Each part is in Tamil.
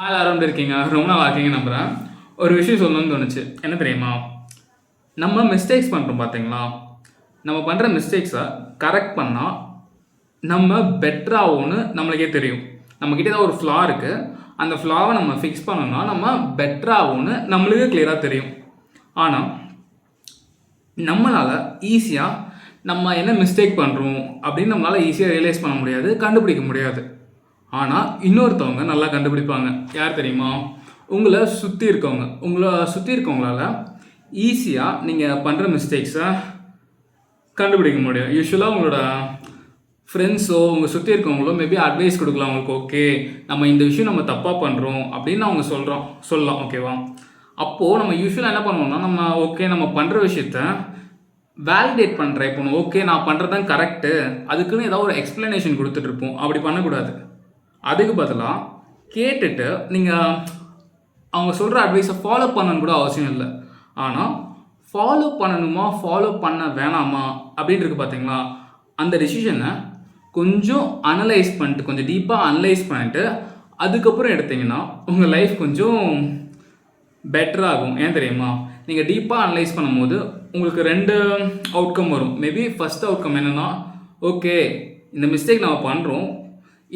அரௌண்ட் இருக்கீங்க, ரொம்ப நாள் ஆக்கீங்க நம்புகிறேன். ஒரு விஷயம் சொல்லணும்னு தோணுச்சு. என்ன தெரியுமா? நம்ம மிஸ்டேக்ஸ் பண்ணுறோம் பார்த்தீங்களா? நம்ம பண்ணுற மிஸ்டேக்ஸை கரெக்ட் பண்ணால் நம்ம பெட்டராகும்னு நம்மளுக்கே தெரியும். நம்மக்கிட்ட ஏதாவது ஒரு ஃப்ளா இருக்குது, அந்த ஃப்ளாவை நம்ம ஃபிக்ஸ் பண்ணோம்னா நம்ம பெட்டராகும்னு நம்மளுக்கே கிளியராக தெரியும். ஆனால் நம்மளால் ஈஸியாக நம்ம என்ன மிஸ்டேக் பண்ணுறோம் அப்படின்னு நம்மளால் ஈஸியாக ரியலைஸ் பண்ண முடியாது, கண்டுபிடிக்க முடியாது. ஆனால் இன்னொருத்தவங்க நல்லா கண்டுபிடிப்பாங்க. யார் தெரியுமா? உங்களை சுற்றி இருக்கவங்களால ஈஸியாக நீங்கள் பண்ணுற மிஸ்டேக்ஸை கண்டுபிடிக்க முடியும். யூஸ்வலாக உங்களோட ஃப்ரெண்ட்ஸோ உங்கள் சுற்றி இருக்கவங்களோ மேபி அட்வைஸ் கொடுக்கலாம் அவங்களுக்கு. ஓகே, நம்ம இந்த விஷயம் நம்ம தப்பாக பண்ணுறோம் அப்படின்னு அவங்க சொல்லலாம். ஓகேவா? அப்போது நம்ம யூஸ்வலாக என்ன பண்ணுவோம்னா, நம்ம பண்ணுற விஷயத்த வேலிடேட் பண்ண ட்ரை பண்ணுவோம். ஓகே, நான் பண்ணுறது தான் கரெக்டு, அதுக்குன்னு ஏதாவது ஒரு எக்ஸ்ப்ளனேஷன் கொடுத்துட்ருப்போம். அப்படி பண்ணக்கூடாது. அதுக்கு பதிலாக கேட்டுட்டு நீங்கள் அவங்க சொல்கிற அட்வைஸை ஃபாலோ பண்ணணும்னு கூட அவசியம் இல்லை. ஆனால் ஃபாலோ பண்ணணுமா, ஃபாலோ பண்ண வேணாமா அப்படின்றது பார்த்தீங்களா, அந்த டிசிஷனை கொஞ்சம் அனலைஸ் பண்ணிட்டு, கொஞ்சம் டீப்பாக அனலைஸ் பண்ணிட்டு அதுக்கப்புறம் எடுத்திங்கன்னா உங்கள் லைஃப் கொஞ்சம் பெட்டராகும். ஏன் தெரியுமா? நீங்கள் டீப்பாக அனலைஸ் பண்ணும்போது உங்களுக்கு 2 அவுட்கம் வரும். மேபி ஃபஸ்ட் அவுட்கம் என்னென்னா, ஓகே இந்த மிஸ்டேக் நம்ம பண்ணுறோம்,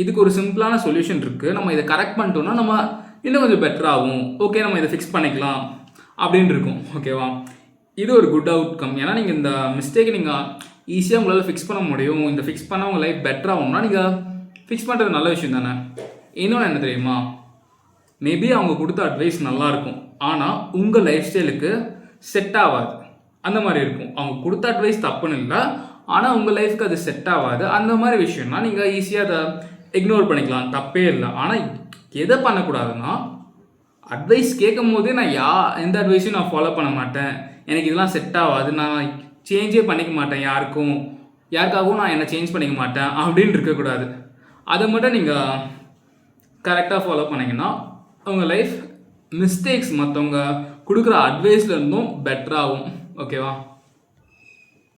இதுக்கு ஒரு சிம்பிளான சொல்யூஷன் இருக்குது, நம்ம இதை கரெக்ட் பண்ணிட்டோம்னா நம்ம இன்னும் கொஞ்சம் பெட்டராகும், ஓகே நம்ம இதை ஃபிக்ஸ் பண்ணிக்கலாம் அப்படின்னு இருக்கும். ஓகேவா? இது ஒரு குட் அவுட்கம். ஏன்னா நீங்கள் இந்த மிஸ்டேக்கை நீங்கள் ஈஸியாக உங்களால் ஃபிக்ஸ் பண்ண முடியும். இந்த ஃபிக்ஸ் பண்ண உங்கள் லைஃப் பெட்டராகும்னா நீங்கள் ஃபிக்ஸ் பண்ணுறது நல்ல விஷயம் தானே. இன்னொன்று என்ன தெரியுமா? மேபி அவங்க கொடுத்த அட்வைஸ் நல்லாயிருக்கும், ஆனால் உங்கள் லைஃப் ஸ்டைலுக்கு செட் ஆகாது. அந்த மாதிரி இருக்கும். அவங்க கொடுத்த அட்வைஸ் தப்புன்னு இல்லை, ஆனால் உங்கள் லைஃப்க்கு அது செட் ஆகாது. அந்த மாதிரி விஷயம்னா நீங்கள் ஈஸியாக அதை இக்னோர் பண்ணிக்கலாம், தப்பே இல்லை. ஆனால் எதை பண்ணக்கூடாதுன்னா, அட்வைஸ் கேட்கும் போதே நான் எந்த அட்வைஸையும் நான் ஃபாலோ பண்ண மாட்டேன், எனக்கு இதெல்லாம் செட் ஆகாது, நான் சேஞ்சே பண்ணிக்க மாட்டேன், யாருக்காகவும் நான் என்னை சேஞ்ச் பண்ணிக்க மாட்டேன் அப்படின்னு இருக்கக்கூடாது. அதை மட்டும் நீங்கள் கரெக்டாக ஃபாலோ பண்ணிங்கன்னா உங்கள் லைஃப் மிஸ்டேக்ஸ் மற்றவங்க கொடுக்குற அட்வைஸ்லேருந்தும் பெட்டராகும். ஓகேவா?